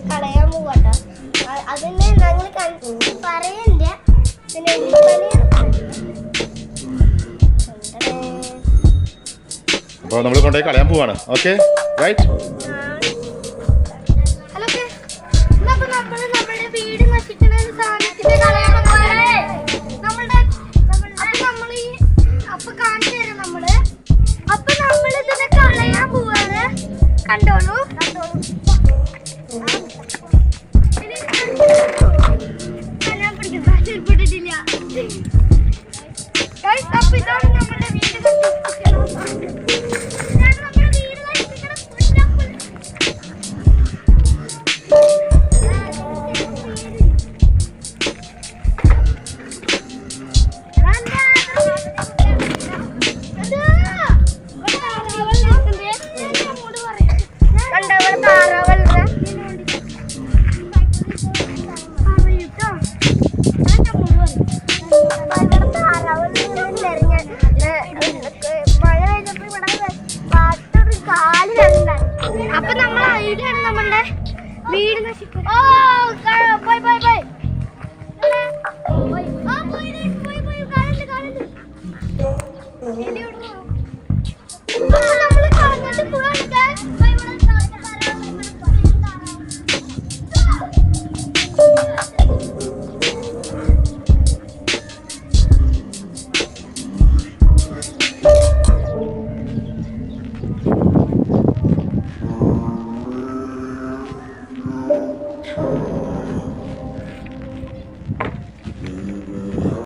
കളയാൻ പോവാട്ടോ. അതിന് ഞങ്ങൾ പറയണ്ട. പിന്നെ അപ്പോൾ നമ്മൾ കൊണ്ടുപോയി കളയാൻ പോവാണ്. Okay right. കണ്ടോളൂ. ഞാൻ പിടിക്കില്ല. അപ്പൊ ഇതാണ് നമ്മുടെ വീട്. അപ്പൊ നമ്മൾ ഐഡിയാണ് നമ്മളുടെ വീട് നശിക്കും.